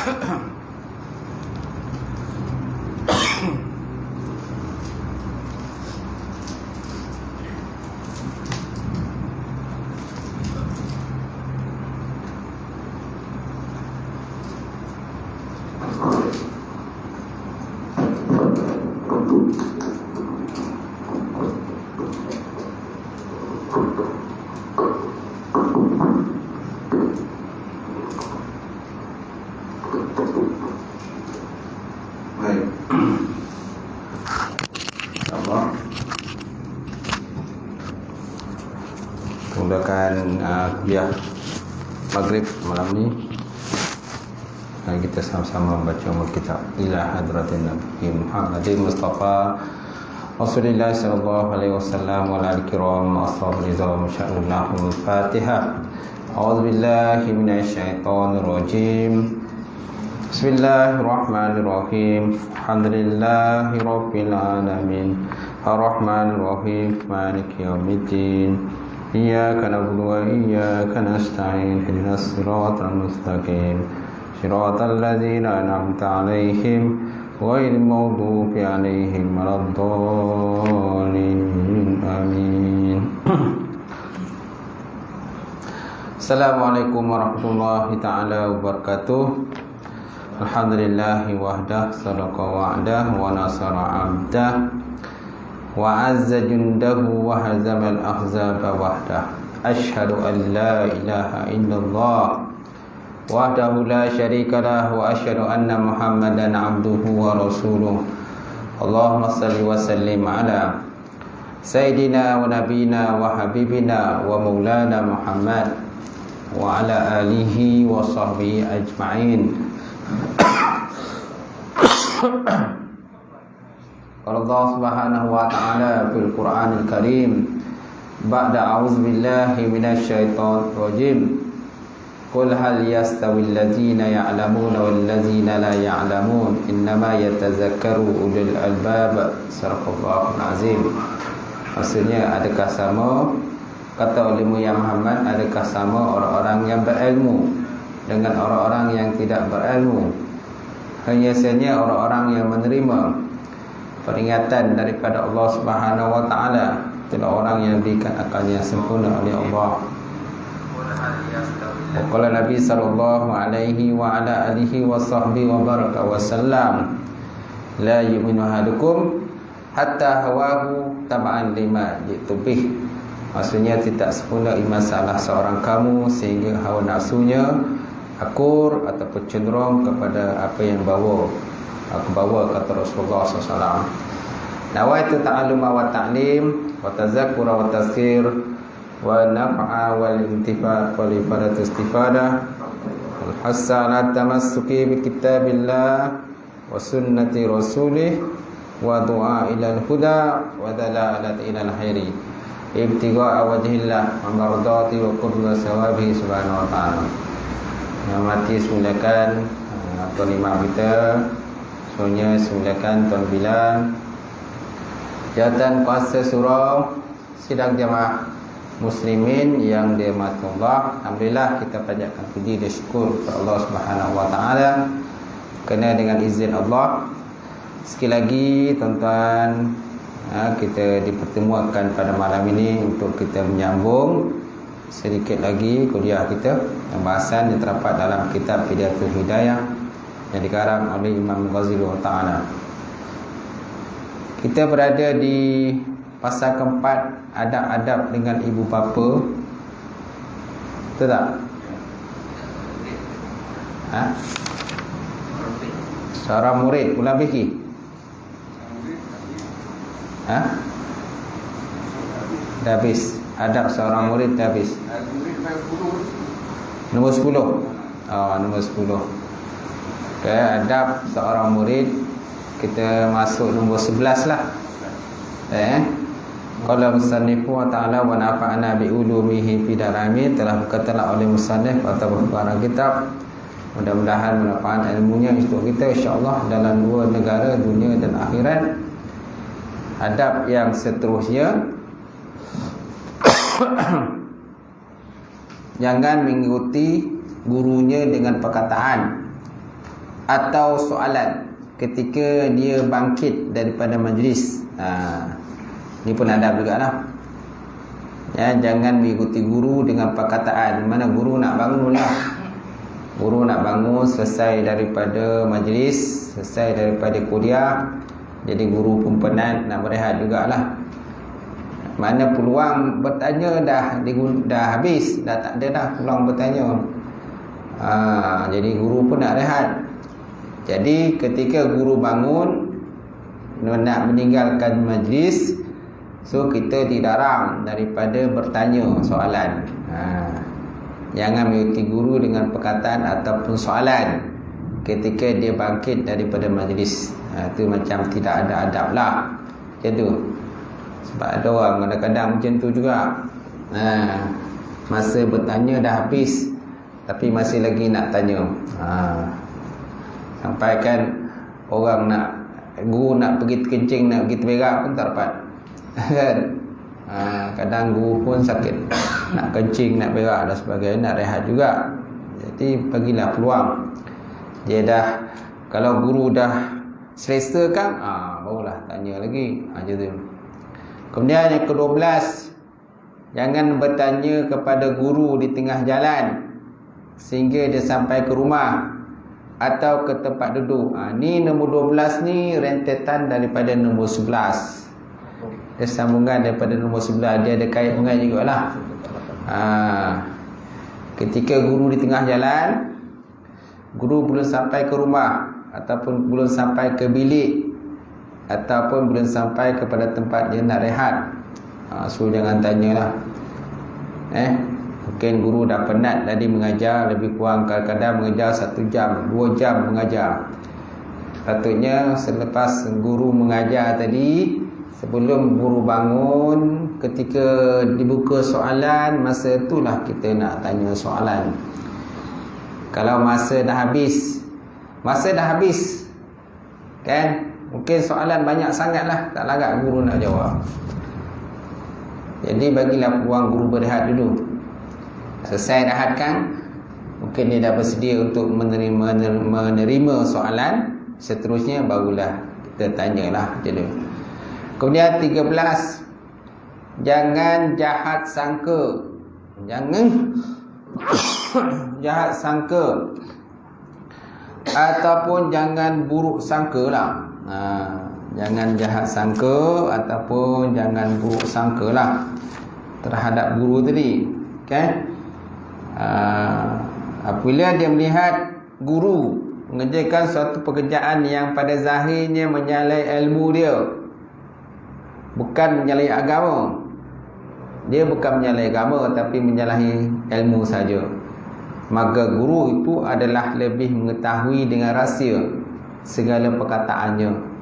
Baik. InsyaAllah mulakan kuliah Maghrib malam ni. Kita sama-sama membaca kitab Ila Hadratin Nabi Muhammadin Mustafa Rasulullah sallallahu alaihi wasallam wa ala kiram ashabi ridwan insyaallah. Al-Fatihah. A'udzubillahi minasyaitonir rajim. Bismillahirrahmanirrahim. Alhamdulillahi rabbil alamin. Arrahmanir rahim. Maliki yaumiddin. Iyyaka na'budu wa iyyaka nasta'in. Ihdinas siratal mustaqim. Siratal ladzina an'amta 'alaihim ghairil maghdubi 'alaihim waladdallin. Amin. Assalamualaikum warahmatullahi taala wabarakatuh. Alhamdulillahi wahdah, sadaqa wa'dah, wa nasara 'abdah, wa 'azza jundahu, wa hazamal ahzaba wahdah. Asyhadu an la ilaha illallah wahdahu la syarikalah, wa asyhadu anna Muhammadan 'abduhu wa rasuluh. Allahumma salli wa sallim ala sayyidina wa nabiyina wa habibina wa maulana Muhammad wa ala alihi wa sahbihi ajma'in. Allah Subhanahu wa ta'ala fil Qur'anil Karim ba'da a'udzubillahi minasyaitonir rajim. Qul hal yastawil ladzina ya'lamuna wal ladzina la ya'lamun innama yatazakkaru ulul albab. Sadaqallahul azim. Maksudnya, adakah sama, kata oleh Muhammad Muhammad, adakah sama orang-orang yang berilmu dengan orang-orang yang tidak berilmu? Hanya saja orang-orang yang menerima peringatan daripada Allah Subhanahu wa taala itulah orang yang diberikan akal yang sempurna oleh Allah. Qala Nabi sallallahu alaihi wa ala alihi wa sahbihi wa baraka wa sallam, la yu'minu ahadukum hatta hawahu tab'an lima jitu bih. Maksudnya, tidak sempurna iman salah seorang kamu sehingga hawa nafsunya akur ataupun cenderung kepada apa yang aku bawa, kata Rasulullah SAW. Nawaitu ta'alluma wa ta'lim wa tazakkura wa tazkir wa naf'a wal intifa' wal ifadatu istifadah wal hassa ala tamassuki bi kitabillah wa sunnati rasulih wa du'a ilal huda wa dalalati ilal khairi ibtigha'a wajhillah wa mardati wa qurba sawabi subhanahu wa ta'ala. Yang mati semulakan Tuan Imam kita, semuanya semulakan Tuan Bilal, Jawatan Kuasa Surau, sidang jamaah muslimin yang dirahmati Allah. Alhamdulillah, kita panjatkan puji dan syukur kepada Allah Subhanahu wa taala kerana dengan izin Allah sekali lagi tuan-tuan, kita dipertemukan pada malam ini untuk kita menyambung sedikit lagi kuliah kita, pembahasan yang terdapat dalam kitab Hidayatul Hidayah yang dikarang oleh Imam Ghazali Ta'ala. Kita berada di pasal keempat, adab-adab dengan ibu bapa. Betul tak? Seorang murid ulang fikir. Dah habis. Adab seorang murid dah habis. Nombor 10. Nombor 10. Okay, adab seorang murid. Kita masuk nombor 11 lah. Qala musannifu wa ta'ala wa nafa'ana bi ulumihi fi darami. Telah berkatalah oleh musannif atau pengarang kitab, mudah-mudahan manfaat ilmunya untuk kita insya-Allah dalam dua negara, dunia dan akhirat. Adab yang seterusnya, jangan mengikuti gurunya dengan perkataan. atau soalan ketika dia bangkit daripada majlis. Ni pun adab jugalah. Ya, jangan mengikuti guru dengan perkataan. Mana guru nak bangun lah. Guru nak bangun selesai daripada majlis, selesai daripada kuliah, jadi guru pun penat nak berehat jugalah. Mana peluang bertanya dah habis, dah tak ada dah peluang bertanya. Jadi guru pun nak rehat. Jadi ketika guru bangun nak meninggalkan majlis, so kita dilarang daripada bertanya soalan. Jangan mengikuti guru dengan perkataan ataupun soalan ketika dia bangkit daripada majlis. Itu macam tidak ada adab lah. Macam tu. Sebab ada orang kadang-kadang macam tu juga. Masa bertanya dah habis, tapi masih lagi nak tanya. Sampai kan orang guru nak pergi kencing, nak pergi terberak pun tak dapat. Kan? Kadang guru pun sakit, nak kencing, nak berak dan sebagainya, nak rehat juga. Jadi bagilah peluang. Dia dah, kalau guru dah selesa kan, barulah tanya lagi. Macam tu. Kemudian yang ke-12, jangan bertanya kepada guru di tengah jalan sehingga dia sampai ke rumah atau ke tempat duduk. Ni nombor 12 ni rentetan daripada nombor 11. Dia sambungan daripada nombor 11. Dia ada kait dengan jugalah. Ketika guru di tengah jalan, guru belum sampai ke rumah, ataupun belum sampai ke bilik, ataupun belum sampai kepada tempat dia nak rehat, so jangan tanyalah. Mungkin guru dah penat tadi mengajar, lebih kurang kadang-kadang mengajar 1 jam, 2 jam mengajar. Patutnya selepas guru mengajar tadi, sebelum guru bangun, ketika dibuka soalan, masa itulah kita nak tanya soalan. Kalau masa dah habis, kan, mungkin soalan banyak sangat lah, tak larat guru nak jawab. Jadi bagilah peluang guru berehat dulu. Selesai rehatkan, mungkin dia dah bersedia untuk menerima soalan, seterusnya barulah kita tanyalah. Jadi kemudian 13, jangan jahat sangka. Jangan jahat sangka, ataupun jangan buruk sangka lah. Jangan jahat sangka ataupun jangan buruk sangka lah terhadap guru tadi, kan? Apabila dia melihat guru mengerjakan suatu pekerjaan yang pada zahirnya menyalahi ilmu dia, bukan menyalahi agama. Dia bukan menyalahi agama, tapi menyalahi ilmu saja, maka guru itu adalah lebih mengetahui dengan rahsia segala perkataannya.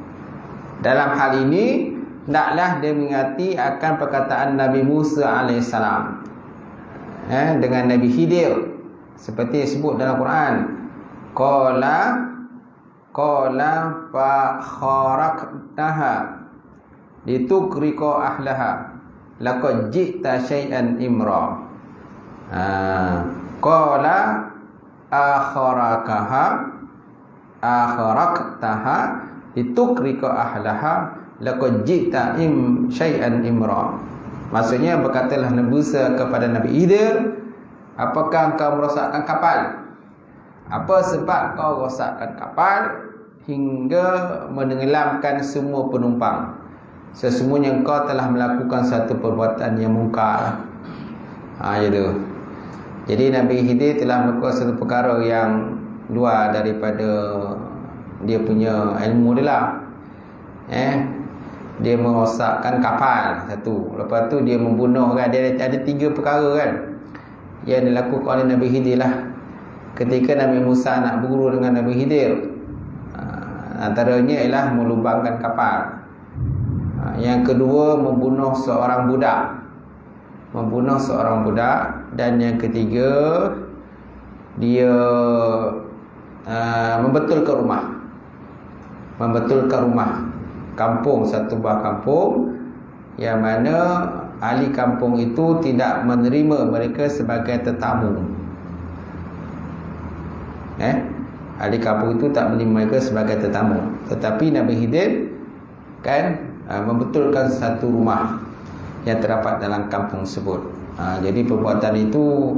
Dalam hal ini, hendaklah dia mengingati akan perkataan Nabi Musa AS dengan Nabi Khidir, seperti disebut dalam Quran. Qala fa kharaqtaha litukriqa ahlaha laqad ji'ta syai'an imra. Qala akharaqtaha litukriqa ahlaha laqad ji'ta syai'an imra. Maksudnya, berkatalah Nabi Musa kepada Nabi Khidir, apakah engkau merosakkan kapal? Apa sebab kau rosakkan kapal hingga menenggelamkan semua penumpang? Sesungguhnya engkau telah melakukan satu perbuatan yang mungkar. Gitu. Jadi Nabi Khidir telah melakukan satu perkara yang luar daripada dia punya ilmu dia lah. Dia merosakkan kapal satu. Lepas tu dia membunuh kan. Dia ada 3 perkara kan yang dilakukan oleh Nabi Khidir lah ketika Nabi Musa nak berguru dengan Nabi Khidir. Antaranya ialah melubangkan kapal. Yang kedua, membunuh seorang budak. Dan yang ketiga, dia membetulkan rumah kampung, satu buah kampung yang mana ahli kampung itu tidak menerima mereka sebagai tetamu. ahli kampung itu tak menerima mereka sebagai tetamu. Tetapi Nabi Khidir kan membetulkan satu rumah yang terdapat dalam kampung tersebut. Jadi perbuatan itu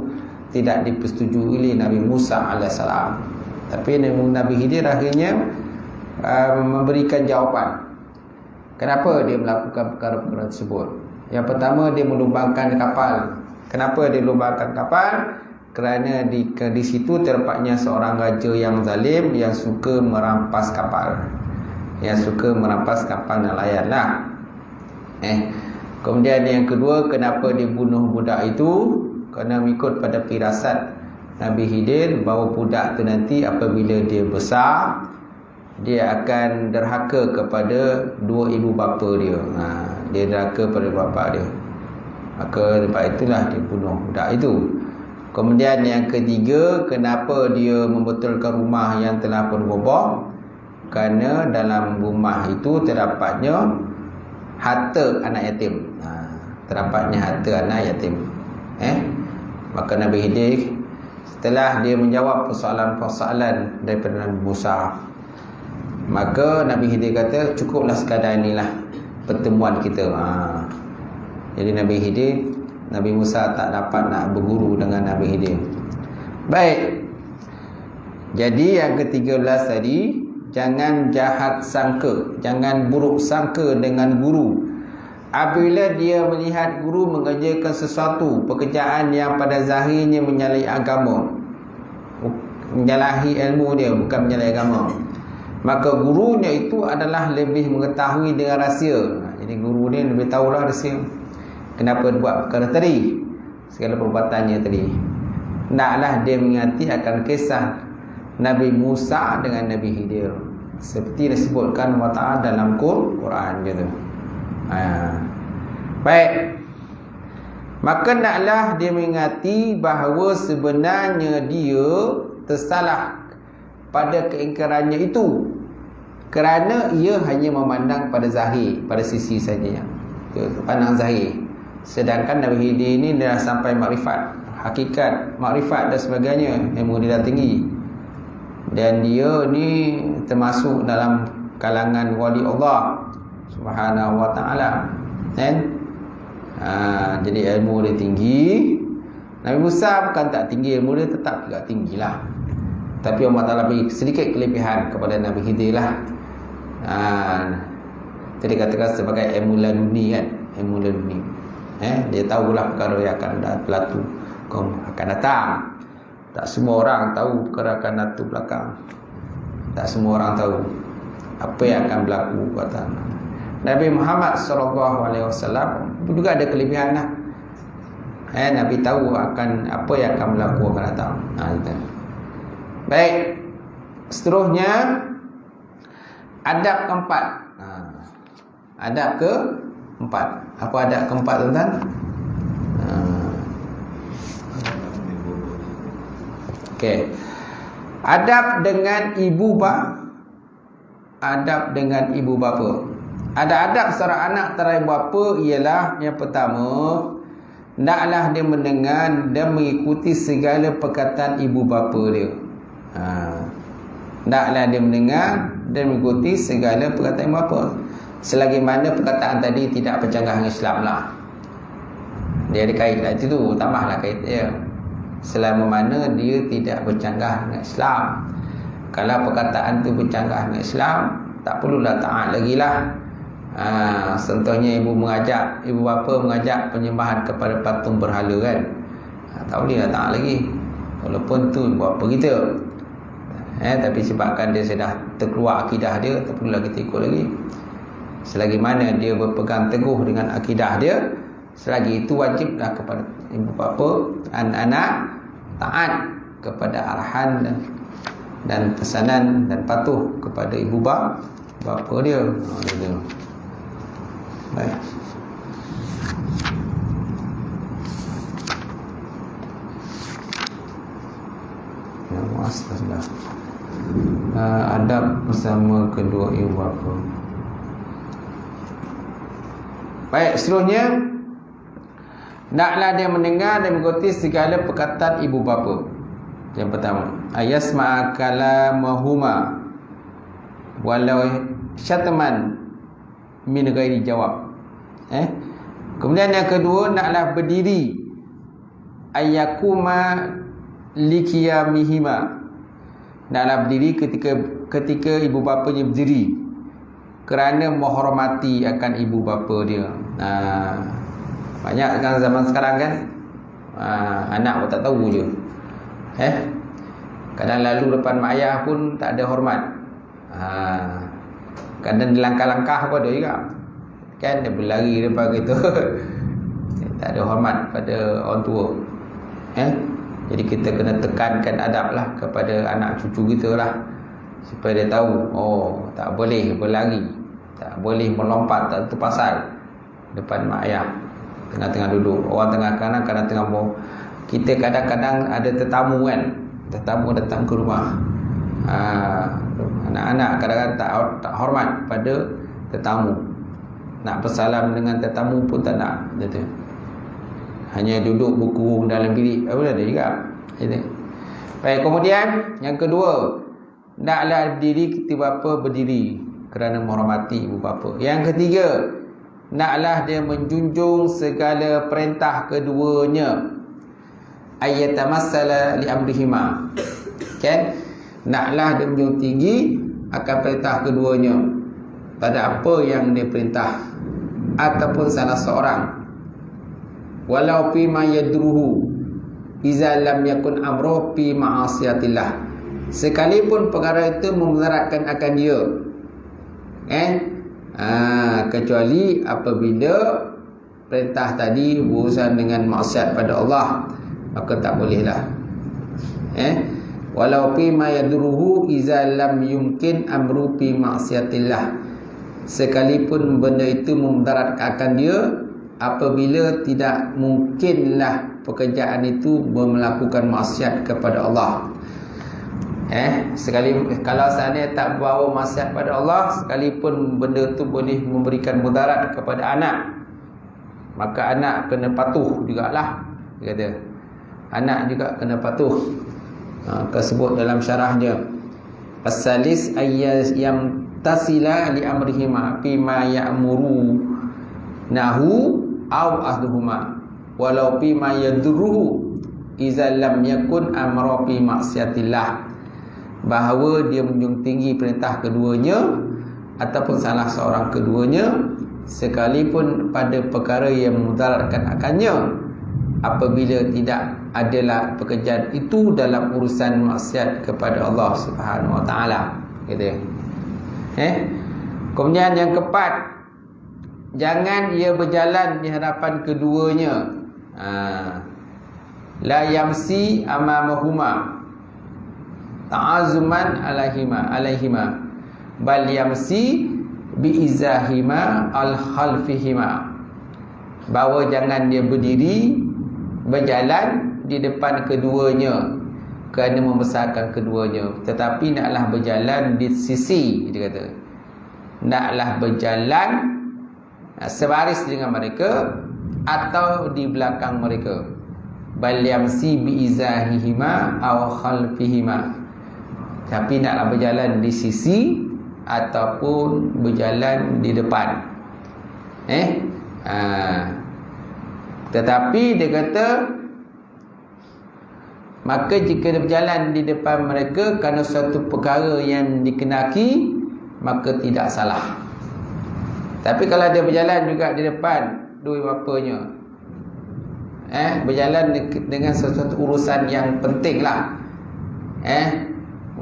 tidak dipersetujui oleh Nabi Musa AS. Tapi Nabi Khidir akhirnya memberikan jawapan kenapa dia melakukan perkara-perkara tersebut. Yang pertama, dia melubangkan kapal. Kenapa dia lubangkan kapal? Kerana di situ terlepatnya seorang raja yang zalim, yang suka merampas kapal. Yang suka merampas kapal nelayan lah. Kemudian yang kedua, kenapa dia bunuh budak itu? Kerana mengikut pada firasat Nabi Khidir bahawa budak itu nanti apabila dia besar, dia akan derhaka kepada dua ibu bapa dia. Dia derhaka pada bapa dia. Maka sebab itulah dia bunuh budak itu. Kemudian yang ketiga, kenapa dia membetulkan rumah yang telah berboboh? Kerana dalam rumah itu terdapatnya harta anak yatim. Terdapatnya harta anak yatim. Maka Nabi Khidir, setelah dia menjawab persoalan-persoalan daripada Nabi Musa, maka Nabi Khidir kata, cukuplah sekadar inilah pertemuan kita. Jadi Nabi Musa tak dapat nak berguru dengan Nabi Khidir. Baik. Jadi yang ke-13 tadi, jangan jahat sangka, jangan buruk sangka dengan guru. Apabila dia melihat guru mengerjakan sesuatu pekerjaan yang pada zahirnya menyalahi agama, menyalahi ilmu dia, bukan menyalahi agama, maka gurunya itu adalah lebih mengetahui dengan rahsia. Jadi guru ni lebih tahulah rahsia kenapa buat perkara tadi, segala perbuatannya tadi. Naklah dia mengingati akan kisah Nabi Musa dengan Nabi Khidir, seperti disebutkan Allah Ta'ala dalam Quran gitu. Baik. Maka naklah dia mengingati bahawa sebenarnya dia tersalah pada keingkarannya itu, kerana ia hanya memandang pada zahir, pada sisi saja, pandang zahir. Sedangkan Nabi Khidir ini dah sampai makrifat, hakikat, makrifat dan sebagainya, ilmu dia dah tinggi. Dan dia ni termasuk dalam kalangan wali Allah Subhanahu wa ta'ala. Jadi ilmu dia tinggi. Nabi Musa bukan tak tinggi, ilmu dia tetap juga tinggilah. Tapi Allah Ta'ala beri sedikit kelebihan kepada Nabi Khidir lah. Jadi katakan sebagai ilmu laduni kan, ilmu laduni. Dia tahulah perkara yang akan berlaku, akan datang. Tak semua orang tahu perkara akan datang belakang. Tak semua orang tahu apa yang akan berlaku kata Nabi Muhammad SAW juga ada kelebihan lah. Nabi tahu akan apa yang akan berlaku akan datang. Baik. Seterusnya adab keempat. Adab keempat. Apa adab keempat tuan-tuan? Okey. Adab dengan ibu bapa. Adab dengan ibu bapa. Ada adab seorang anak terhadap bapa ialah yang pertama, hendaklah dia mendengar dan mengikuti segala perkataan ibu bapa dia. Hendaklah dia mendengar dan mengikuti segala perkataan ibu bapa. Selagi mana perkataan tadi tidak bercanggah dengan Islam lah. Dia ada kait lah itu, tambahlah kait dia. Selama mana dia tidak bercanggah dengan Islam. Kalau perkataan tu bercanggah dengan Islam, tak perlulah taat lagi lah. Contohnya ibu bapa mengajak penyembahan kepada patung berhala kan, tak boleh lah taat lagi, walaupun tu buat apa kita. Tapi sebabkan dia sudah terkeluar akidah dia, tak perlu lagi kita ikut lagi. Selagi mana dia berpegang teguh dengan akidah dia, selagi itu wajiblah kepada ibu bapa anak-anak taat kepada arahan dan pesanan dan patuh kepada ibu bapa dia. Baik. Astagfirullah. Adab bersama kedua ibu bapa. Baik, seterusnya hendaklah dia mendengar dan mengikuti segala perkataan ibu bapa. Yang pertama, ayasma'a kalamahuma walau syatman min ghairi jawab. Kemudian yang kedua, naklah berdiri ayyakuma likiyamihima. Naklah berdiri ketika ibu bapanya berdiri, kerana menghormati akan ibu bapa dia. Banyak kan zaman sekarang kan, anak pun tak tahu je. Kadang lalu depan mak ayah pun tak ada hormat. Kadang langkah-langkah pun ada juga. Kan dia berlari depan gitu. Tak ada hormat pada orang tua. Jadi kita kena tekankan adab lah kepada anak cucu kita lah, supaya dia tahu, tak boleh berlari, tak boleh melompat, tak terpasal depan mak ayah tengah-tengah duduk. Orang kadang-kadang tengah mau. Kita kadang-kadang ada tetamu kan, tetamu datang ke rumah. Anak-anak kadang-kadang tak hormat pada tetamu. Nak bersalam dengan tetamu pun tak nak, gitu. Hanya duduk berkurung dalam bilik. Ada juga. Baik, kemudian yang kedua, naklah berdiri ketika bapa berdiri kerana menghormati ibu bapa. Yang ketiga, naklah dia menjunjung segala perintah keduanya. Ayyatamassala li amrihima. Kan? Naklah dia menjunjung tinggi akan perintah keduanya. Tak ada apa yang dia perintah ataupun salah seorang. Walau fi ma yadruhu iza lam yakun amruh fi ma'asiyatillah. Sekalipun perkara itu memudaratkan akan dia. Kecuali apabila perintah tadi berurusan dengan maksiat pada Allah, maka tak bolehlah. Walau fi ma yadruhu iza lam yumkin amru fi ma'siyatillah. Sekalipun benda itu memudaratkan akan dia, apabila tidak mungkinlah pekerjaan itu melakukan maksiat kepada Allah. Kalau seandainya tak bawa maksiat pada Allah, sekalipun benda itu boleh memberikan mudarat kepada anak, maka anak kena patuh jugalah. Dia kata anak juga kena patuh. Tersebut dalam syarahnya, as-salis ayyam tasila li amrihima fima ya'muru nahu aw ahduhuma walau fima yadruhu iza lam yakun amra fi maksiatillah. Bahawa dia menjunjung tinggi perintah keduanya ataupun salah seorang keduanya, sekalipun pada perkara yang memudaratkan akannya, apabila tidak adalah pekerjaan itu dalam urusan maksiat kepada Allah Subhanahu Wa Taala, gitu. Kemudian yang keempat, jangan ia berjalan di hadapan keduanya. La yamsi amamahuma ta'azuman alaihima bal yamsi biizahima al-khalfihima. Bahawa jangan dia berdiri berjalan di depan keduanya kerana membesarkan keduanya, tetapi naklah berjalan di sisi, dia kata. Naklah berjalan sebaris dengan mereka atau di belakang mereka. Bal yamsi biizahihima aw khalfihima. Tapi naklah berjalan di sisi ataupun berjalan di depan. Tetapi dia kata, maka jika dia berjalan di depan mereka kerana suatu perkara yang dikenaki, maka tidak salah. Tapi kalau dia berjalan juga di depan dua bapanya, berjalan dengan sesuatu urusan yang penting lah,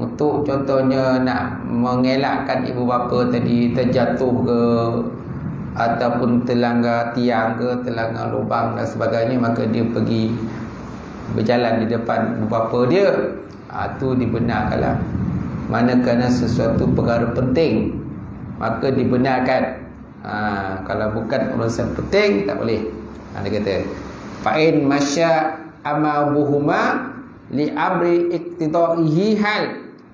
untuk contohnya nak mengelakkan ibu bapa tadi terjatuh ke, ataupun terlanggar tiang ke, terlanggar lubang dan sebagainya, maka dia pergi berjalan di depan ibu bapa dia. Itu dibenarkanlah. Manakala sesuatu perkara penting, maka dibenarkan. Kalau bukan urusan penting, tak boleh. Dia kata fa'in masya amabuhuma li amri iqtidaihi hal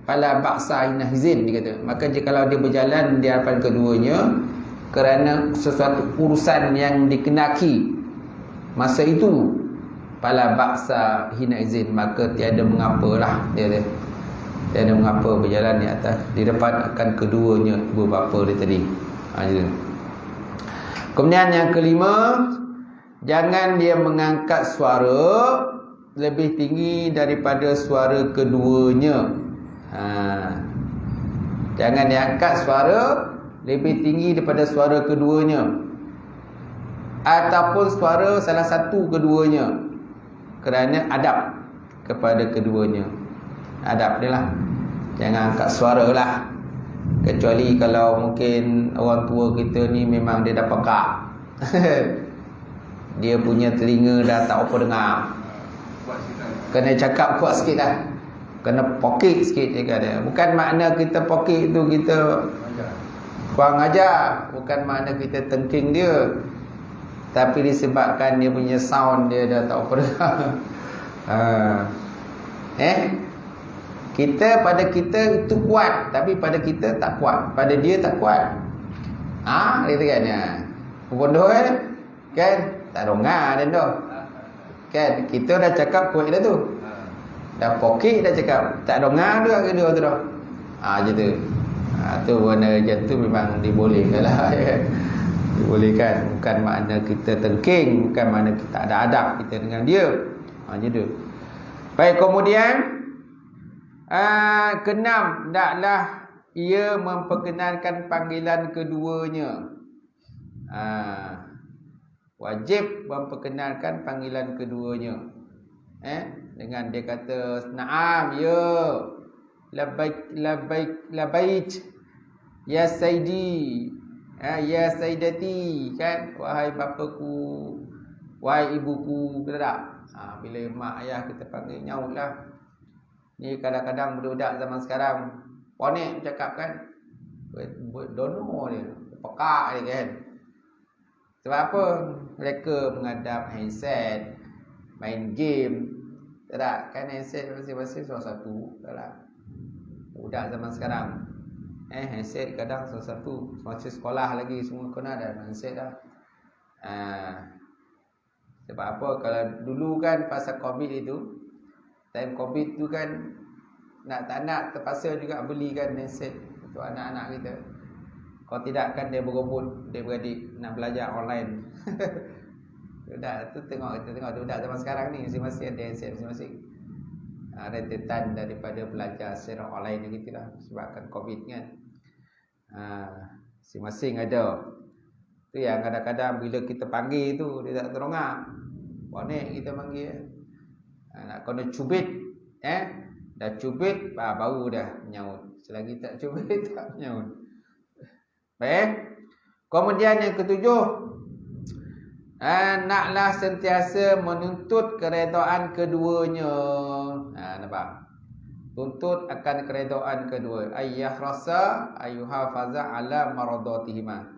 fala ba'sa inahzin. Dia kata, maka jika dia berjalan di hadapan keduanya kerana sesuatu urusan yang dikenaki masa itu, Fala ba'sa hina izin, maka tiada mengapalah dia. Tiada mengapa berjalan di atas, di depan akan keduanya ibu bapa dia tadi. Gitu. Kemudian yang kelima, jangan dia mengangkat suara lebih tinggi daripada suara keduanya. Jangan diangkat suara lebih tinggi daripada suara keduanya, ataupun suara salah satu keduanya, kerana adab kepada keduanya. Adab dia lah. Jangan angkat suara lah. Kecuali kalau mungkin orang tua kita ni memang dia dah pekak. Dia punya telinga dah tak apa dengar. Kena cakap kuat sikit lah. Kena pokek sikit dia kata. Bukan makna kita pokek tu kita kurang ajar. Bukan makna kita tengking dia. Tapi disebabkan dia punya sound dia dah tak apa dengar. Pada kita itu kuat, tapi pada kita tak kuat. Pada dia tak kuat. Gitu kan ya. Bodoh kan? Tak dengar dia tu. Kan? Kita dah cakap kuat dah tu. Dah pokek dah cakap. Tak dengar dia kedua tu dah. Macam tu. Tu warna macam tu memang dibolehkan lah. Dibolehkan. Bukan makna kita tengking, bukan makna kita ada adab kita dengan dia. Macam tu. Baik, kemudian keenam, hendaklah ia memperkenalkan panggilan keduanya. Wajib memperkenalkan panggilan keduanya. Dengan dia kata na'am, ya, labaik, ya sayyidi, ya sayyidati, kan, wahai bapaku, wahai ibuku, betul tak? Bila mak ayah kita panggil, nyautlah. Ni kadang-kadang budak-budak zaman sekarang ponek bercakap kan, dono dia, pekak dia kan. Sebab apa? Mereka menghadap handset, main game, tak? Kan handset masing-masing salah satu, tak? Budak zaman sekarang handset kadang salah satu, masih sekolah lagi semua kena ada handset dah. Sebab apa? Kalau dulu kan pasal Covid itu, time Covid tu kan, tak nak terpaksa juga belikan handset untuk anak-anak kita. Kalau tidak kan dia berebut, dia beradik nak belajar online. Budak tu kita tengok budak zaman sekarang ni masing-masing ada handset masing-masing. Rentetan daripada belajar secara online gitu lah, sebabkan Covid kan. Masing-masing ada. Tu yang kadang-kadang bila kita panggil tu dia tak terdengar. Bonek kita panggil. Nak kena cubit, dah cubit baru dah menyaut. Selagi tak cubit tak menyaut. Baik. Kemudian yang ketujuh, naklah sentiasa menuntut keredaan keduanya. Nampak? Tuntut akan keredaan kedua. Ayyahrasa ayyuhafaza ala maradatihima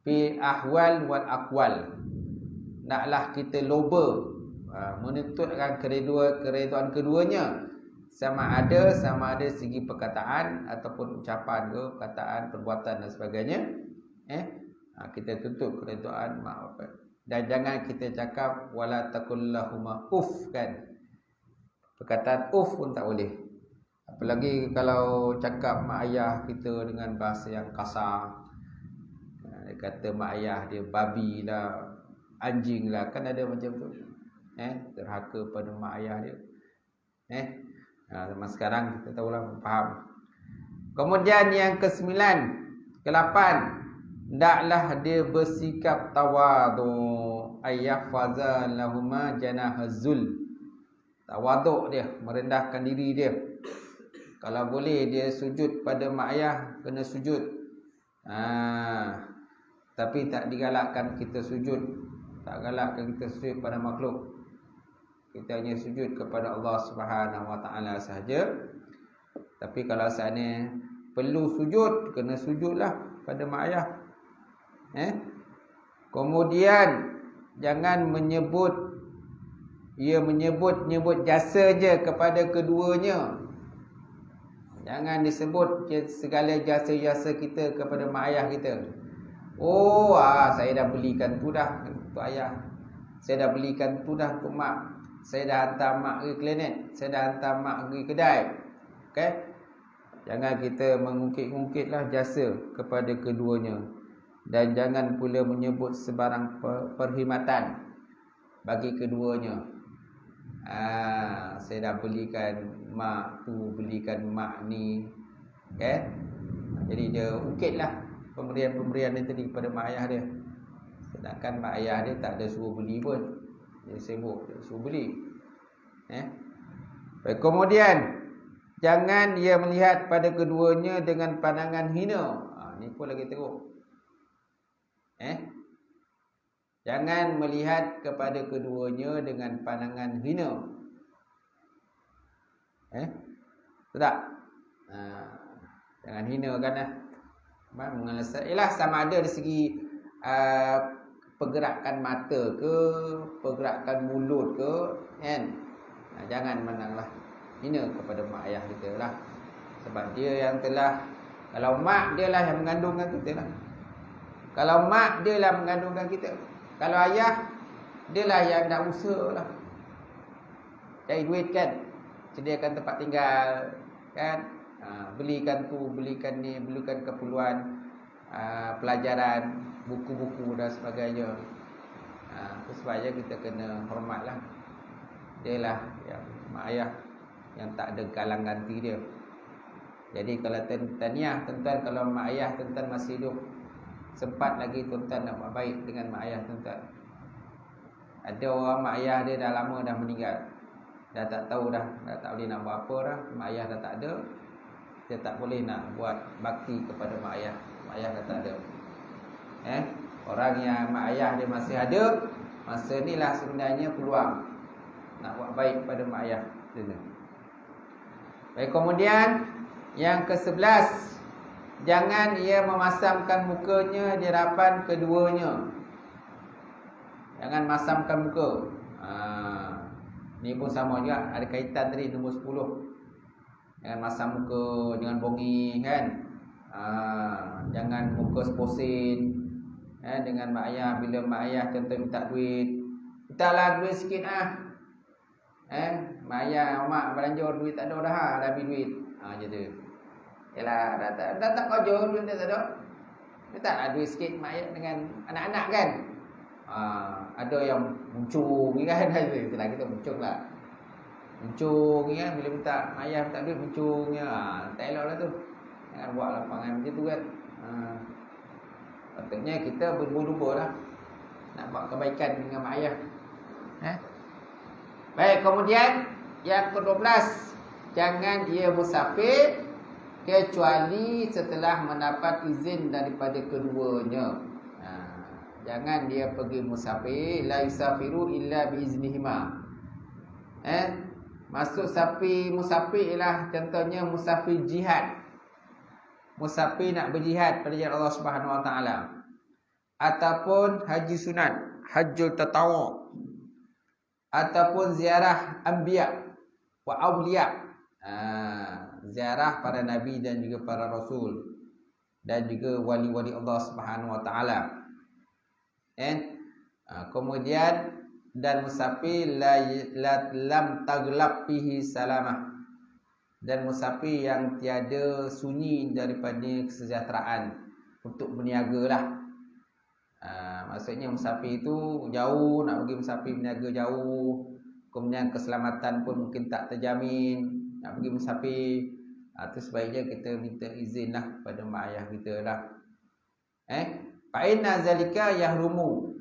fi ahwal wal aqwal. Naklah kita loba menuntut akan keredaan keduanya, sama ada segi perkataan ataupun ucapan ke, perkataan, perbuatan dan sebagainya. Kita tuntut keredaan mak bapak. Dan jangan kita cakap wala taqullahuma uff, kan. Perkataan uff pun tak boleh. Apalagi kalau cakap mak ayah kita dengan bahasa yang kasar. Dia kata mak ayah dia babi lah, anjing lah, kan ada macam tu. Terhaka pada mak ayah dia. Zaman sekarang kita tahulah, faham. Kemudian yang ke-9, ke-8, hendaklah dia bersikap tawadhu, ayyahfaza lahuma janahazul. Tawaduk dia, merendahkan diri dia. Kalau boleh dia sujud pada mak ayah, kena sujud. Tapi tak digalakkan kita sujud. Tak galakkan kita sujud pada makhluk. Kita hanya sujud kepada Allah Subhanahu Wa Taala sahaja. Tapi kalau seandainya perlu sujud, kena sujudlah pada mak ayah. Kemudian jangan menyebut jasa je kepada keduanya. Jangan disebut segala jasa-jasa kita kepada mak ayah kita. Saya dah belikan tu dah untuk ayah. Saya dah belikan tu dah untuk mak. saya dah hantar mak pergi klinik, saya dah hantar mak pergi kedai. Okey? Jangan kita mengungkit-ungkitlah jasa kepada keduanya. Dan jangan pula menyebut sebarang perkhidmatan bagi keduanya. Saya dah belikan mak tu, belikan mak ni. Okey? Jadi dia ukitlah pemberian-pemberian dia tadi pada mak ayah dia. Sedangkan mak ayah dia tak ada suruh beli pun. Dia sibuk, dia suruh beli. Baik, kemudian jangan dia melihat pada keduanya dengan pandangan hina. Ni pun lagi teruk. Jangan melihat kepada keduanya dengan pandangan hina. Betul tak? Jangan hina kan lah. Ialah sama ada dari segi pergerakan mata ke, pergerakan mulut ke, kan? Jangan mandanglah hina kepada mak ayah kita lah. Sebab dia yang telah, kalau mak dia lah yang mengandungkan kita lah. Kalau mak dia lah mengandungkan kita. Kalau ayah dia lah yang nak usaha lah, cari duit kan, sediakan tempat tinggal kan, belikan tu, belikan ni, belikan keperluan pelajaran, buku-buku dan sebagainya. Sebabnya kita kena hormatlah. Dia lah yang mak ayah yang tak ada galang ganti dia. Jadi kalau tahniah tuan-tuan, kalau mak ayah tuan-tuan masih hidup, sempat lagi tuan-tuan nak buat baik dengan mak ayah tuan-tuan. Ada orang mak ayah dia dah lama dah meninggal, dah tak tahu dah tak boleh nak buat apa dah. Mak ayah dah tak ada, dia tak boleh nak buat bakti kepada mak ayah. Mak ayah dah tak ada. Orang yang mak ayah dia masih ada, masa ni lah sebenarnya peluang nak buat baik pada mak ayah. Baik, kemudian yang ke-11, jangan ia memasamkan mukanya di hadapan keduanya. Jangan masamkan muka. Ni pun sama juga, ada kaitan tadi nombor 10. Jangan masam muka, jangan bongi kan. Jangan muka seposin dengan mak ayah. Bila mak ayah contoh minta duit, mintalah duit sikit mak ayah, mak belanja duit tak ada dah, dah habis duit. Macam tu. Yalah, dah tak kerja, duit tak ada. Mintalah duit sikit mak ayah dengan anak-anak kan. Ada yang muncung kan, itulah kita muncung lah. Muncung kan, bila minta mak ayah minta duit muncungnya. Tak elok lah tu. Jangan buat lapangan macam tu kan. Patutnya kita berlumba-lumba lah nak buat kebaikan dengan mak ayah. Baik, kemudian yang ke-12, jangan ia musafir kecuali setelah mendapat izin daripada keduanya. Jangan dia pergi musafir, la yusafiru illa biiznihima. Maksud musafir ialah contohnya musafir jihad. Musafir nak berjihad pada jalan Allah Subhanahu Wa Taala, ataupun haji sunat, hajjul tatawu, ataupun ziarah anbiya wa awliya, ziarah para nabi dan juga para rasul, dan juga wali-wali Allah Subhanahu Wa Taala. Kemudian dan musafir lam taglab fihi salamah, dan musafir yang tiada sunyi daripada kesejahteraan untuk berniaga lah. Maksudnya musafir itu jauh, nak pergi musafir berniaga jauh, kemudian keselamatan pun mungkin tak terjamin nak pergi musafir. Itu sebaiknya kita minta izin lah pada mak ayah kita lah. Fa inna zalika yahrumu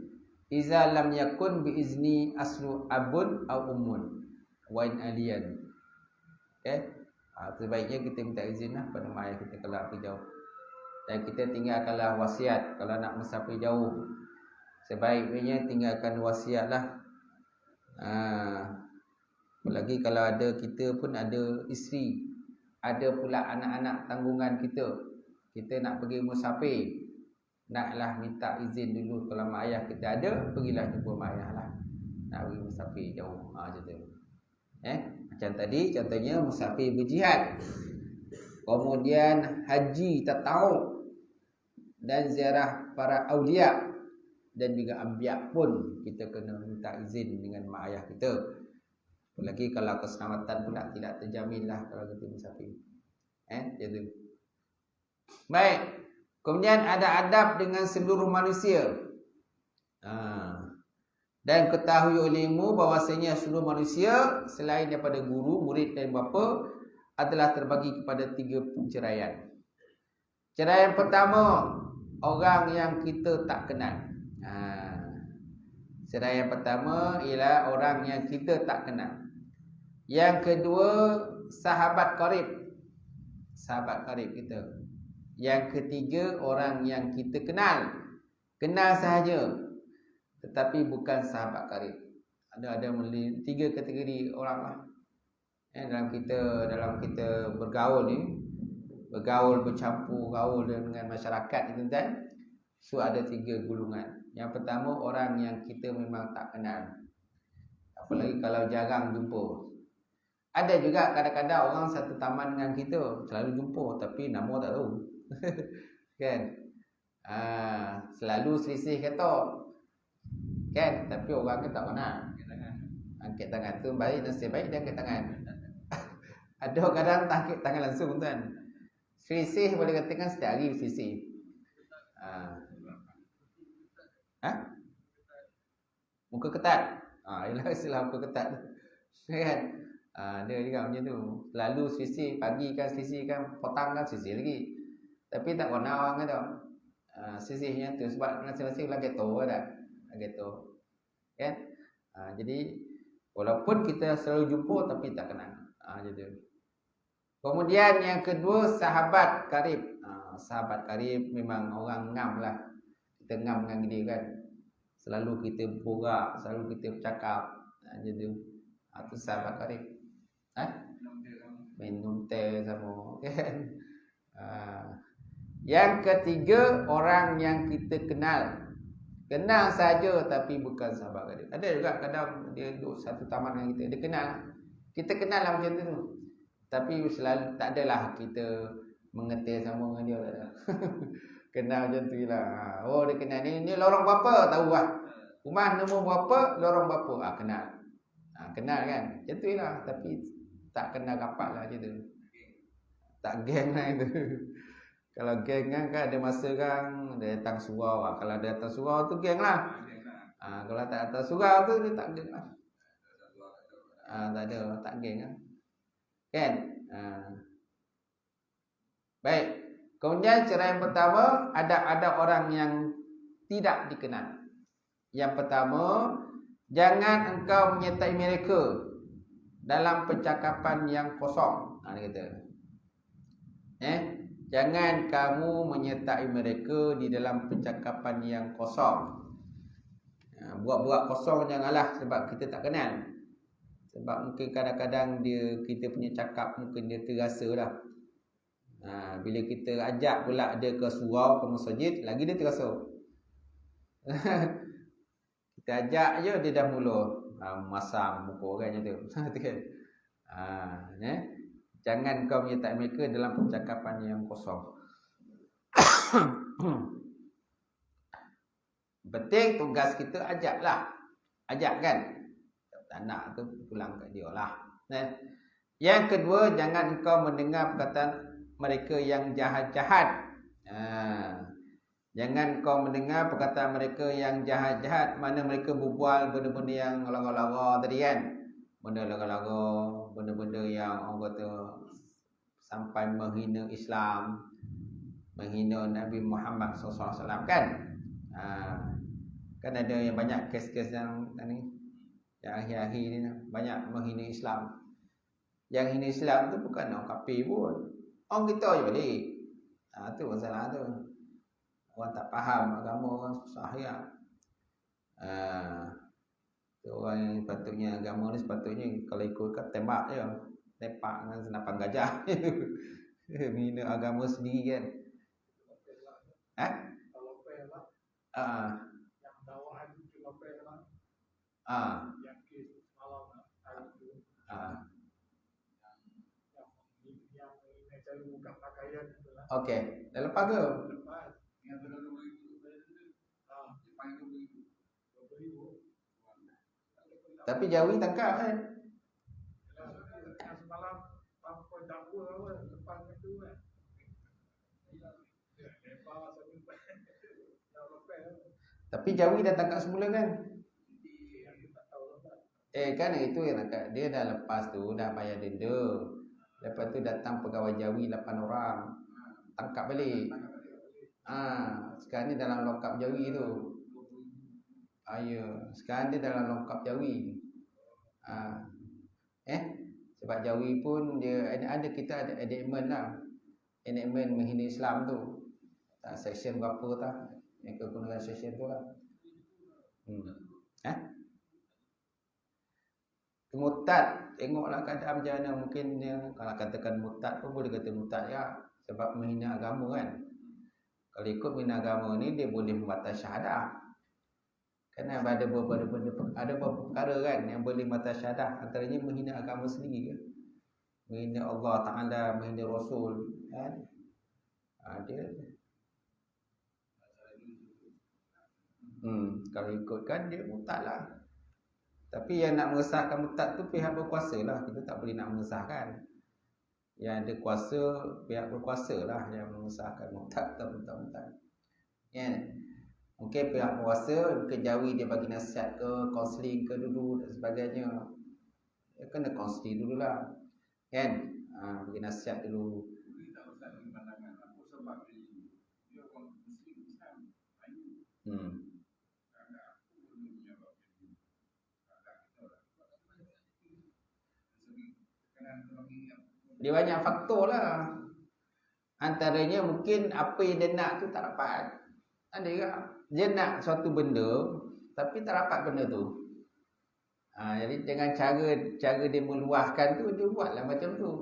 iza lam yakun bi izni aslu abun aw ummun wa in aliyan. Sebaiknya kita minta izin lah pada mak ayah kita kalau pergi jauh. Dan kita tinggalkanlah wasiat. Kalau nak musafir jauh, sebaiknya tinggalkan wasiat lah. Apalagi kalau ada, kita pun ada isteri, ada pula anak-anak tanggungan kita, kita nak pergi musafir, naklah minta izin dulu. Kalau mak ayah kita ada, pergilah jumpa mak ayah lah, nak pergi musafir jauh. Macam tu. Macam tadi contohnya musafir berjihad, kemudian haji tatawu, dan ziarah para awliya dan juga anbiya pun kita kena minta izin dengan mak ayah kita. Apalagi kalau keselamatan pula tidak terjamin lah kalau kita musafir. Jadi. Baik. Kemudian ada adab dengan seluruh manusia. Dan ketahui olehmu bahwasanya seluruh manusia selain daripada guru, murid dan bapa adalah terbagi kepada 3 penceraian. Ceraian pertama, orang yang kita tak kenal. Ceraian pertama ialah orang yang kita tak kenal. Yang kedua, sahabat karib. Sahabat karib kita. Yang ketiga, orang yang kita kenal. Kenal sahaja, tetapi bukan sahabat karib. Ada 3 kategori orang lah. Dalam kita bergaul ni, bercampur gaul dengan masyarakat ni tuan. So ada 3 golongan. Yang pertama, orang yang kita memang tak kenal. Apalagi kalau jarang jumpa. Ada juga kadang-kadang orang satu taman dengan kita, selalu jumpa tapi nama tak tahu. Kan? Selalu selisih kata. Kan? Tapi orang kita tak kenal. Angkat tangan tu baik, nasib baik dia angkat tangan. Ada kadang tak angkat tangan langsung tuan. Selisih boleh katakan setiap hari selisih. Muka ketat. Ialah istilah muka ketat. Kan? Dia juga macam tu. Selalu selisih, pagi kan selisih kan, petang kan selisih lagi. Tapi tak kenal orang kata. Selisihnya tu sebab masing-masing lah geto dah. Geto. Kan? Jadi walaupun kita selalu jumpa tapi tak kenal. Gitu. Kemudian yang kedua, sahabat karib. Sahabat karib memang orang ngam lah. Kita ngam dengan dia kan. Selalu kita borak, selalu kita bercakap. Jadi itu sahabat karib. Minum teh sama kan. Yang ketiga, orang yang kita kenal. Kenal saja tapi bukan sahabat karib. Ada juga kadang dia duduk satu taman dengan kita, dia kenal. Kita kenal lah macam tu. Tapi selalu tak adalah kita mengetir sama dengan dia, tak ada. Kenal macam tu lah. Oh, dia kenal ni lorong berapa, tahu lah. Rumah nombor berapa, lorong berapa, kenal. Kenal kan. Macam tu lah. Tapi tak kenal rapat lah macam tu. Tak geng lah itu. Kalau geng kan ada masa kan dia datang surau. Kalau dia datang surau tu geng lah. Kalau tak datang surau tu dia tak geng lah. Tak ada, tak geng lah. Kan? Baik. Kemudian ceraian pertama, ada orang yang tidak dikenal. Yang pertama, jangan engkau menyertai mereka dalam percakapan yang kosong. Dia kata. Jangan kamu menyertai mereka di dalam percakapan yang kosong. Buat-buat kosong janganlah, sebab kita tak kenal. Sebab mungkin kadang-kadang kita punya cakap mungkin dia terasa lah. Bila kita ajak pula dia ke surau, ke masjid, lagi dia terasa. Kita ajak je dia dah mula masam muka orang macam tu. Jangan kau menyertai mereka dalam percakapan yang kosong. Penting tugas kita ajaklah. Ajak kan. Tak nak tu pulang kat dia lah. Yang kedua, jangan kau mendengar perkataan mereka yang jahat-jahat. Jangan kau mendengar perkataan mereka yang jahat-jahat, mana mereka berbual benda-benda yang lara-lara tadi kan. Benda lara-lara, benda-benda yang orang kata sampai menghina Islam, menghina Nabi Muhammad SAW kan. Kan ada yang banyak kes-kes yang ni, yang akhir-akhir ni banyak menghina Islam. Yang hina Islam tu bukan orang kafir pun, orang kita je balik. Tu masalah tu. Orang tak faham agama, orang susah ya. Orang yang sepatutnya agama ni sepatutnya kalau ikutkan tembak je. Tepak dengan senapan gajah. Menghina agama sendiri kan. Kalau fair lah. Yang dakwaan cuma fair lah. Yang kes malam hari tu. Yang menghina cara buka pakaian tu lah. Okey, dah lepas ke? Lepas. Yang berlalu itu. Jepang itu begitu. 20,000. Tapi Jawi tangkap kan? dakwa apa lepas itu kan. Lepas sampai dah lepas. Tapi Jawi dah tangkap semula kan? Jadi aku tak tahu lepas. Kan itu yang tangkap. Dia dah lepas tu, dah bayar denda. Lepas tu datang pegawai Jawi 8 orang. Tangkap balik. Sekarang ni dalam lokap Jawi tu. Ya. Sekarang dia dalam lokap Jawi. Sebab Jawi pun dia ada kita ada enactment lah. Enactment menghina Islam tu. Section berapa tak? Yang kegunakan section tu lah. Murtad, tengoklah keadaan macam mana. Mungkin dia, kalau katakan murtad pun boleh kata murtad ya. Sebab menghina agama kan. Kalau ikut menghina agama ni, dia boleh membatas syahadah. Kerana ada beberapa perkara kan yang boleh membatas syahadah. Antaranya menghina agama sendiri kan. Menghina Allah Ta'ala, menghina Rasul kan. Dia kalau ikutkan dia murtad lah. Tapi yang nak mengesahkan murtad tu pihak berkuasa lah. Kita tak boleh nak mengesahkan. Yang ada kuasa, pihak berkuasa lah yang mengesahkan murtad atau murtad. Mungkin pihak berkuasa, mungkin Jawi dia bagi nasihat ke, kaunseling ke dulu dan sebagainya. Dia kena kaunseling dulu lah. Kan? Bagi nasihat dulu. Dia banyak faktor lah. Antaranya mungkin apa yang dia nak tu tak dapat. Ada juga. Dia nak suatu benda tapi tak dapat benda tu. Jadi dengan cara dia meluahkan tu, dia buatlah macam tu.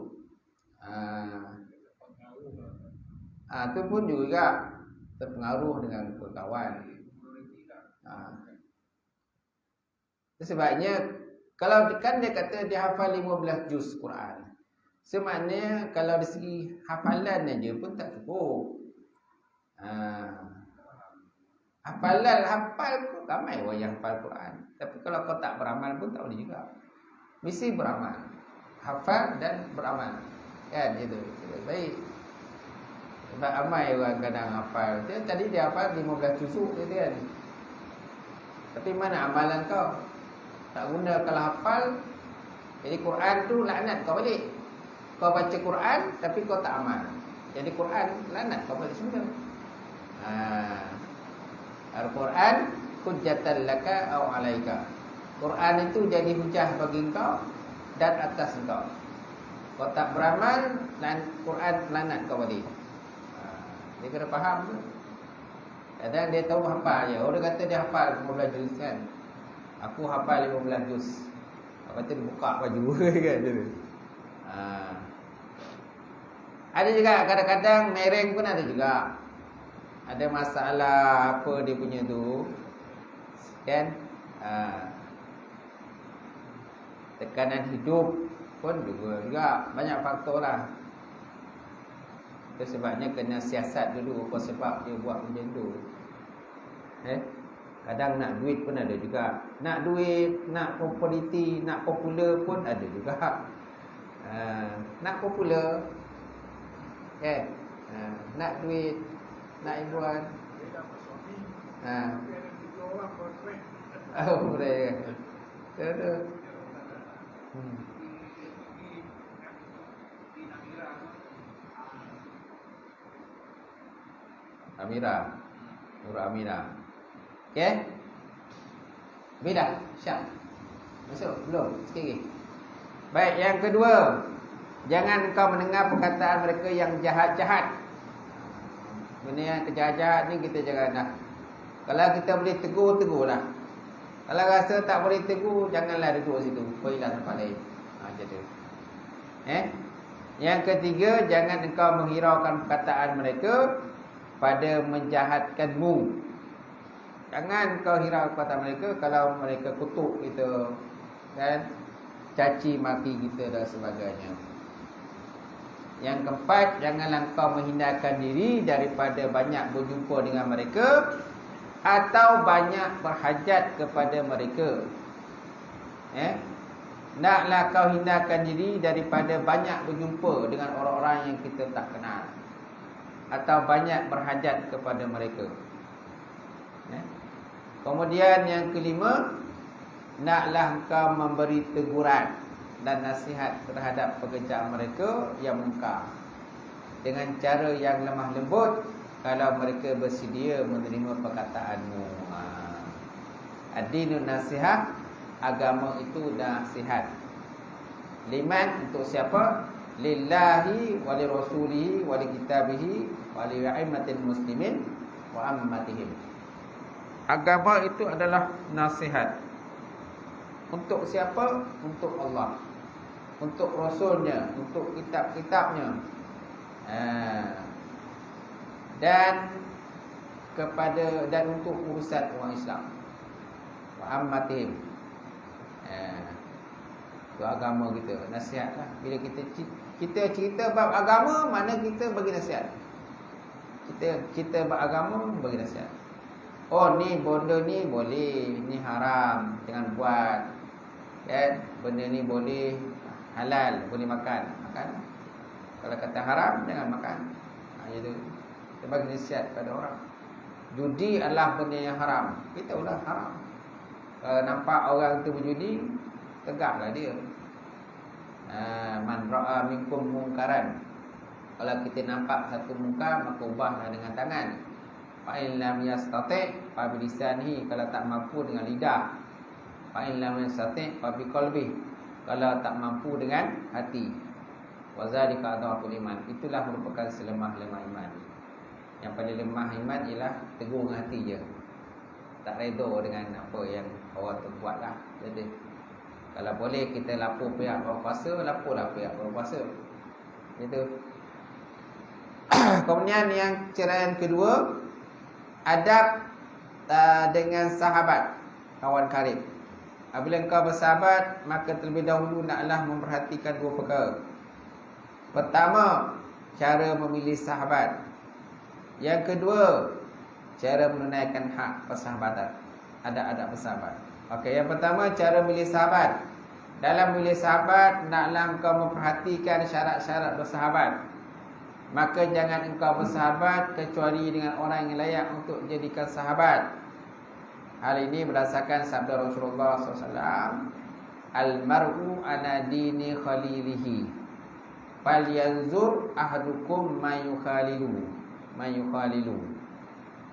Tu pun juga terpengaruh dengan kawan. Sebabnya kalau kan dia kata dia hafal 15 juz Quran. Semaknanya kalau dari segi hafalan aja pun tak cukup. Hafal pun ramai orang yang hafal Quran. Tapi kalau kau tak beramal pun tak boleh juga. Mesti beramal. Hafal dan beramal. Kan gitu. Baik. Sebab ramai orang kadang hafal. Tadi dia hafal 15 juzuk gitu kan. Tapi mana amalan kau? Tak guna kalau hafal. Jadi Quran tu laknat kau balik. Kau baca Quran tapi kau tak amal. Jadi Quran laknat kau balik semula. Al-Quran hujjatan laka au alaika. Quran itu jadi hujah bagi engkau dan atas engkau. Kau tak beramal, Quran laknat kau balik. Dia kena faham tu. Kadang dia tahu hafal je. Orang kata dia hafal 15 juz kan. Aku hafal 15 juz. Lepas tu dia buka baju kan gitu. Ada juga kadang-kadang mereng pun ada juga. Ada masalah apa dia punya tu kan. Tekanan hidup pun juga banyak faktor lah. Itu sebabnya kena siasat dulu apa sebab dia buat macam tu. Kadang nak duit pun ada juga. Nak duit, nak populariti, nak popular pun ada juga. Nak popular kan. Nak duit, nak ibuan. Dia dapat suami. Dia ada 3 orang boyfriend. Boleh. Ada. Amira. Nur Amira. Okey. Dah. Syam. Masuk belum? Sikit lagi. Baik, yang kedua, jangan kau mendengar perkataan mereka yang jahat-jahat. Benda yang jahat-jahat ni kita jangan dah. Kalau kita boleh tegur, tegurlah. Kalau rasa tak boleh tegur, janganlah duduk situ. Pergilah tempat lain. Macam tu. Yang ketiga, jangan engkau menghiraukan perkataan mereka pada menjahatkanmu. Jangan kau hirau perkataan mereka kalau mereka kutuk kita kan, caci maki kita dan sebagainya. Yang keempat, janganlah kau menghindarkan diri daripada banyak berjumpa dengan mereka atau banyak berhajat kepada mereka. Naklah kau hindarkan diri daripada banyak berjumpa dengan orang-orang yang kita tak kenal, atau banyak berhajat kepada mereka. Kemudian yang kelima, naklah kau memberi teguran dan nasihat terhadap pekerjaan mereka yang mungkar dengan cara yang lemah lembut, kalau mereka bersedia menerima perkataanmu. Ad-dinun nasihat, agama itu nasihat. Liman, untuk siapa? Lillahi wa li rasulihi wa li kitabihi wa li a'immatil muslimin wa ammatihim. Agama itu adalah nasihat. Untuk siapa? Untuk Allah, untuk Rasulnya, untuk kitab-kitabnya, dan untuk urusan orang Islam. Wa ammatihim. Itu agama kita, nasihatlah. Bila kita cerita bab agama, mana kita bagi nasihat. Kita bab agama bagi nasihat. Oh, ni benda ni boleh, ni haram, jangan buat. Kan? Benda ni boleh, halal, boleh makan. Kalau kata haram, jangan makan. Itu kita bagi nasihat pada orang. Judi adalah benda yang haram, kita ulah haram. Kalau nampak orang tu berjudi, tegaklah dia. Man ra'a minkum mungkaran. Kalau kita nampak satu mungkar, maka ubahlah dengan tangan. Fa in lam yastati' fa bi lisanihi, kalau tak mampu dengan lidah. Fa in lam yastati' fa bi qalbi, kalau tak mampu dengan hati. Wa zalika adhaful iman, itulah merupakan selemah-lemah iman. Yang paling lemah iman ialah teguh dengan hati je, tak redha dengan apa yang orang tu buatlah. Jadi kalau boleh kita lapor pihak berkuasa, laporlah pihak berkuasa. Itu. Kemudian yang ceraian kedua, adab dengan sahabat, kawan karib. Apabila engkau bersahabat, maka terlebih dahulu naklah memperhatikan dua perkara. Pertama, cara memilih sahabat. Yang kedua, cara menunaikan hak persahabatan. Adab-adab bersahabat. Okey, yang pertama, cara memilih sahabat. Dalam memilih sahabat, naklah engkau memperhatikan syarat-syarat bersahabat. Maka jangan engkau bersahabat kecuali dengan orang yang layak untuk jadikan sahabat. Hal ini berdasarkan sabda Rasulullah SAW, Al-mar'u ala dini khalilihi, falyanzur ahadukum mayukhalilu.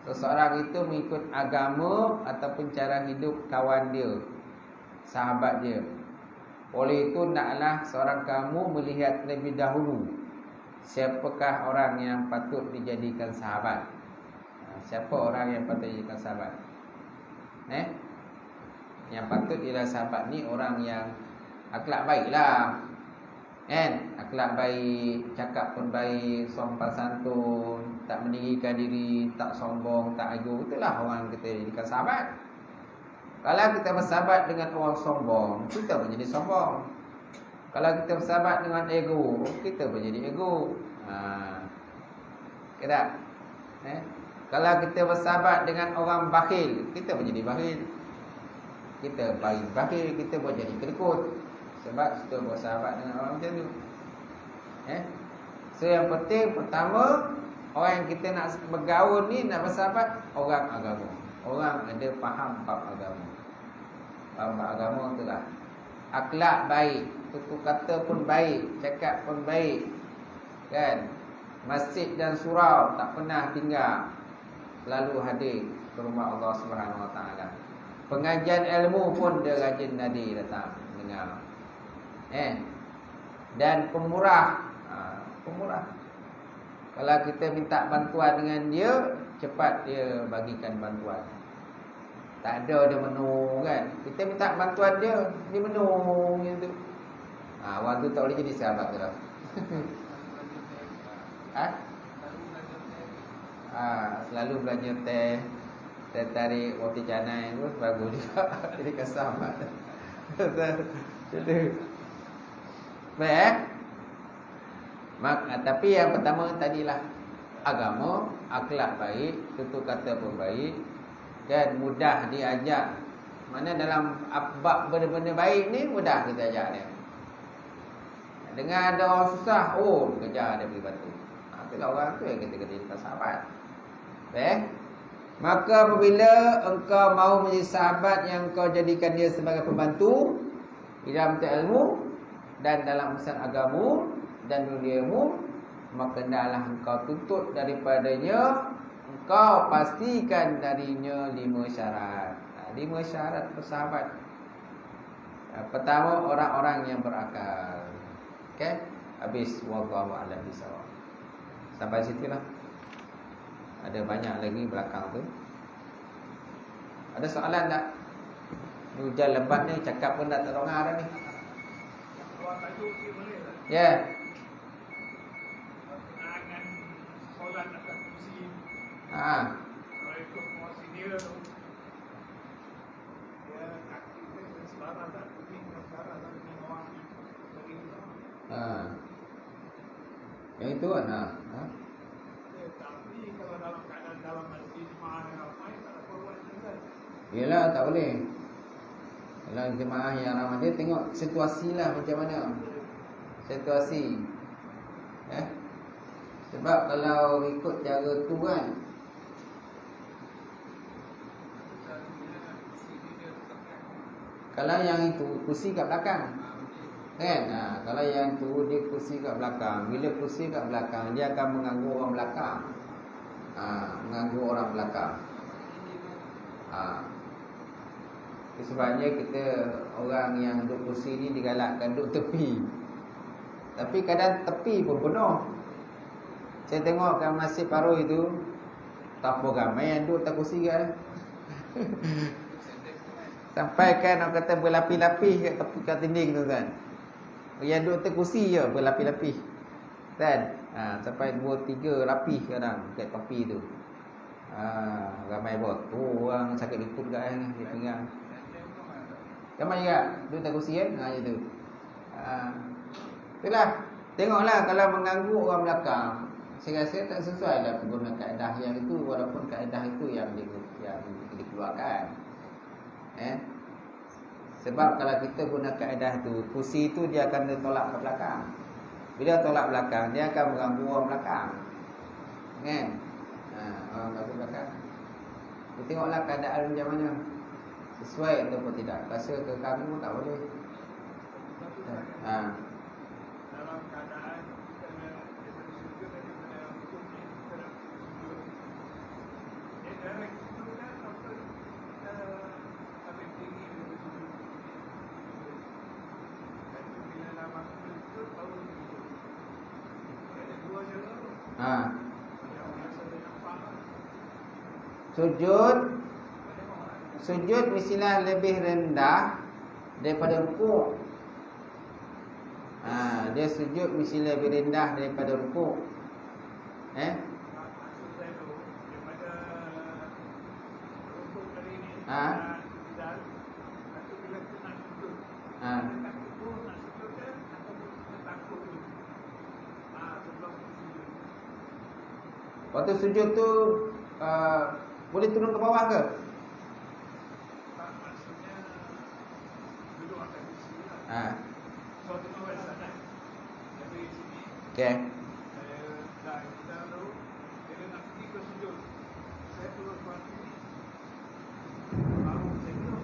Seseorang itu mengikut agama ataupun cara hidup kawan dia, sahabat dia. Oleh itu naklah seorang kamu melihat lebih dahulu siapakah orang yang patut dijadikan sahabat. Siapa orang yang patut dijadikan sahabat? Yang patut ialah sahabat ni orang yang akhlak baiklah. Akhlak baik, cakap pun baik, sopan santun, tak meninggikan diri, tak sombong, tak ego. Itulah orang kita jadikan sahabat. Kalau kita bersahabat dengan orang sombong, kita menjadi sombong. Kalau kita bersahabat dengan ego, kita menjadi ego. Tak? Kalau kita bersahabat dengan orang bakhil, kita menjadi bakhil. Kita bakhil, kita menjadi kedekut. Sebab kita bersahabat dengan orang macam tu. So yang penting, pertama, orang yang kita nak bergaul ni, nak bersahabat, orang agama. Orang ada faham bab agama. Faham bab agama tu lah. Akhlak baik, tutur kata pun baik, cakap pun baik, kan? Masjid dan surau tak pernah tinggal, selalu hadir ke rumah Allah Subhanahu Wa Taala. Pengajian ilmu pun dia rajin hadir, datang dengar. Dan pemurah. Pemurah. Kalau kita minta bantuan dengan dia, cepat dia bagikan bantuan. Tak ada dia menung, kan? Kita minta bantuan dia menung gitu. Waktu tak boleh jadi sahabat tu lah. Selalu belanja teh tarik roti canai tu bagus juga. Jadi sahabat. Jadi baik. Tapi yang pertama tadilah agama, akhlak baik, tutur kata pun baik, dan mudah diajak Mana dalam bab benda-benda baik ni mudah kita ajak dia. Dengar ada orang susah, kejar dia pergi bantu. Itulah orang tu yang kita kata sahabat. Maka apabila engkau mahu menjadi sahabat yang engkau jadikan dia sebagai pembantu di dalam ilmu dan dalam urusan agama dan duniamu, maka hendaklah engkau tuntut daripadanya, engkau pastikan darinya 5 syarat. 5 syarat bersahabat. Pertama, orang-orang yang berakal. Okey, habis wallahu a'lam bissawab. Sampai situlah. Ada banyak lagi belakang tu. Ada soalan tak? Ni hujan lebat ni, cakap pun tak terdengar dah ni. Awak tajuk dia boleh tak? Ya. Kenangan solat atas kursi. Kalau ikut penguasa dia tu, dia aktifkan sebarang tak penting, sebarang tak penting orang yang beri tu. Yang itu kan? Tapi kalau dalam keadaan dalam masjid jemaah yang ramai, tak ada korban juga. Yelah, tak boleh. Kalau jemaah yang ramai, dia tengok situasi lah macam mana. Situasi. Sebab kalau ikut cara tu kan, kalau yang itu kursi kat belakang kan, kalau yang tu dia kursi kat belakang. Bila kursi kat belakang, dia akan mengganggu orang belakang. Mengganggu orang belakang. Sebabnya kita orang yang duduk kursi ni digalakkan duduk tepi. Tapi kadang tepi pun penuh. Saya tengok kat Masjid Paruh itu, tak apa ramai yang duduk atas kursi kan. Sampai kan orang kata berlapis-lapis kat tepi kat dinding tu kan. Yang duduk atas kursi je berlapis-lapis. Kan? Sampai 2-3 lapis kadang kat tepi tu. Ramai botol orang sakit lutut kat dia pinggang. Ramai juga duduk atas kursi kan? Macam tu. Itulah. Tengoklah kalau mengganggu orang belakang, saya rasa tak sesuai lah guna kaedah yang itu, walaupun kaedah itu yang dikeluarkan. Sebab kalau kita guna kaedah tu, kursi tu dia akan ditolak ke belakang. Bila tolak belakang, dia akan mengganggu orang belakang. Kan? Orang belakang. Kita tengoklah keadaan macam mana, sesuai ataupun tidak. Rasa terganggu tak boleh. Dalam keadaan kita daripada sujud, daripada rukuk ni, kita nak sujud. Dari sujud kan, sampai kita sampai tinggi daripada sujud. Dan itu bila dah masuk sujud, baru sujud. Ada 2 cara tu. Yang biasa dia nampak lah. Sujud mestilah lebih rendah daripada rukuk. Dia sujud mesti lebih rendah daripada rukuk. Maksud saya tu, daripada rukuk tadi ni, dan satu bila kita nak sujud, kita tak sujud, nak sujud kan, ataupun kita takut tu. Sebelum kita sujud. Waktu sujud tu boleh turun ke bawah ke? Maksudnya duduk atas kursi lah. So tengok kat sana. Dari sini. Okey. Saya dah kita tahu bila nak pergi ke sujud. Saya terus buat ini. Baru saya duduk.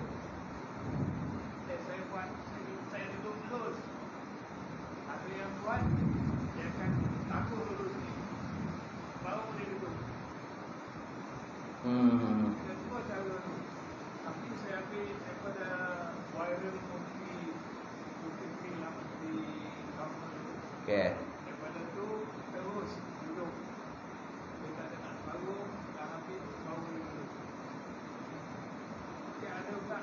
Saya buat saya duduk terus. Ada yang buat dia akan takut dulu sini. Baru boleh duduk. Kedua cara tu. Tapi saya ambil daripada viral Mufti yang di kampung itu. Okey. Daripada tu terus duduk. Dia tak ada nak bangun, dah habis baru duduk. Okey, ada pula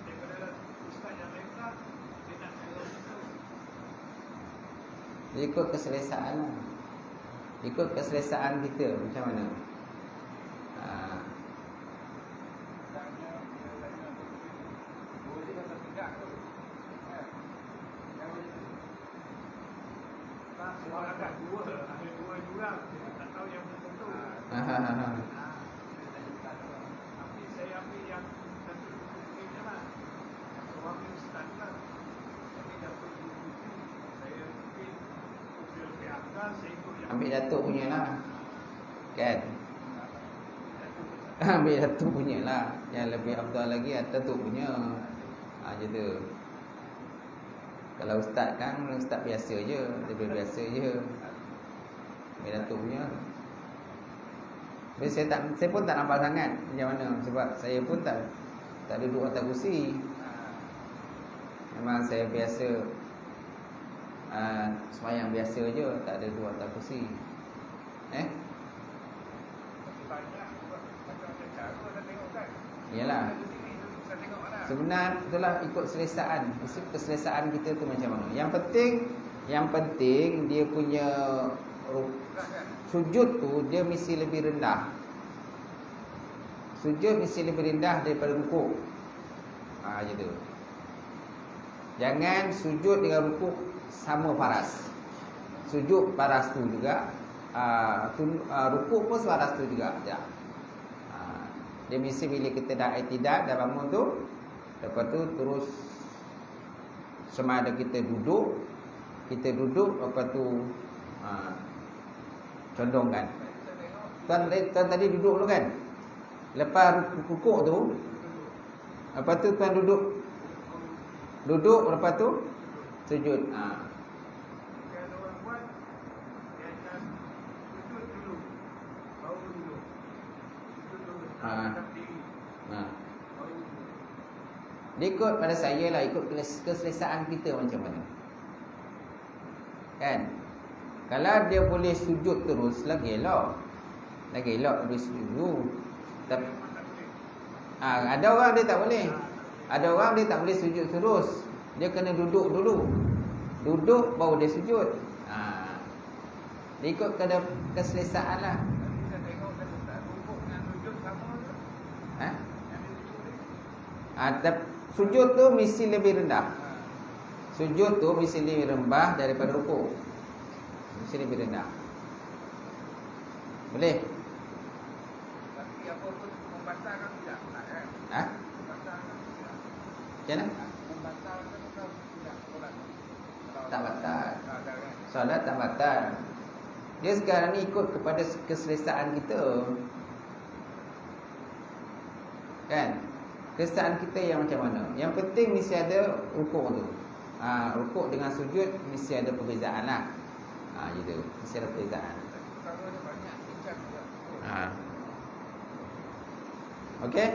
daripada ustaz yang lain pula, dia nak cara itu. Ikut keselesaan lah. Ikut keselesaan kita macam mana. Sebab ada 2 jurang, kita tak tahu yang betul-betul. Tapi saya ambil yang satu ini ambil datuk punya lah. Kan? Ambil datuk punya lah. Yang lebih afdal lagi datuk punya. Macam tu. Kalau ustaz kan, ustaz biasa je. Lebih biasa je. Ambil datuk punya. Tapi saya pun tak nampak sangat macam mana. Sebab saya pun tak duduk atas kursi. Memang saya biasa semayang biasa je. Tak ada duduk atas kursi. Yalah. Sebenarnya itulah ikut selesaan. Keselesaan kita tu macam mana. Yang penting dia punya sujud tu dia mesti lebih rendah. Sujud mesti lebih rendah daripada rukuk. Macam tu. Jangan sujud dengan rukuk sama paras. Sujud paras tu juga. Rukuk pun paras tu juga. Dia mesti bila kita dah i'tidal, dah bangun tu, lepas tu terus sama ada kita duduk, lepas tu condongkan. Tuan tadi duduk dulu kan? Lepas rukuk tu, lepas tu tuan duduk, lepas tu sujud. Dia ikut pada saya lah, ikut keselesaan kita macam mana. Kan? Kalau dia boleh sujud terus, lagi elok boleh sujud. Tapi ada orang dia tak boleh. Ada orang dia tak boleh sujud terus. Dia kena duduk dulu. Duduk baru dia sujud. Dia ikut keselesaan lah. Sujud tu mesti lebih rendah. Sujud tu mesti lebih rendah daripada rukuk. Mesti lebih rendah. Boleh? Tapi apa pun membatalkan tidak kan? Macam mana? Membatalkan atau tidak solat? Tak batal. Solat tak batal. Dia sekarang ni ikut kepada keselesaan kita. Kan? Keselesaan kita yang macam mana. Yang penting mesti ada rukuk tu. Rukuk dengan sujud mesti ada perbezaan lah. Gitu. Mesti ada perbezaan. Okey.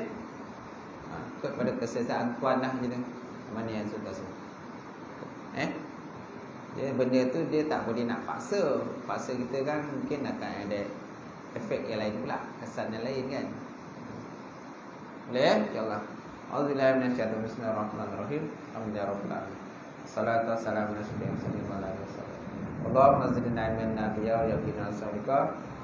Ikut pada keselesaan tuan lah gitu. Mana yang suka. Dia benda tu dia tak boleh nak paksa. Paksa kita kan mungkin akan ada efek yang lain pula, kesan yang lain kan. Boleh? InsyaAllah. A'udzubillahi minasyaitonir rajim. Bismillahirrahmanirrahim. Alhamdulillahirabbil alamin. Wassalatu wassalamu ala rasulillah. Allahumma zidna ilman nafi'a wa yaqina as-sadiqa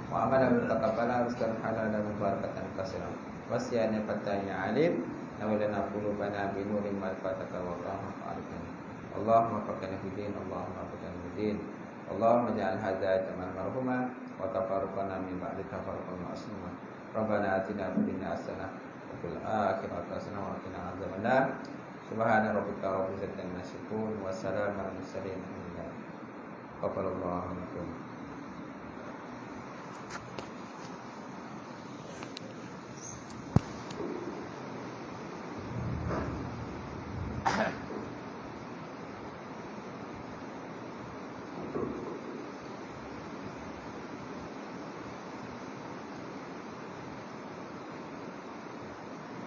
wa amalan mutaqabbala rizqan halalan mubarakatan katsiran. Wasyana fatanya alim nawlana qulubana bi nurin ma'rifataka wa rahmatika. Allahumma faqina fid din, Allahumma faqina fid din. Allahumma ja'al hadza tamam marhuma wa tafarraqana min ba'di tafarruqan ma'suma. Rabbana atina fid dunya hasanah wa fil akhirati hasanah wa qina adzabannar. Subhana rabbika rabbil izzati amma yasifun wa salamun alal mursalin. Alhamdulillah. Qaballallahu minkum.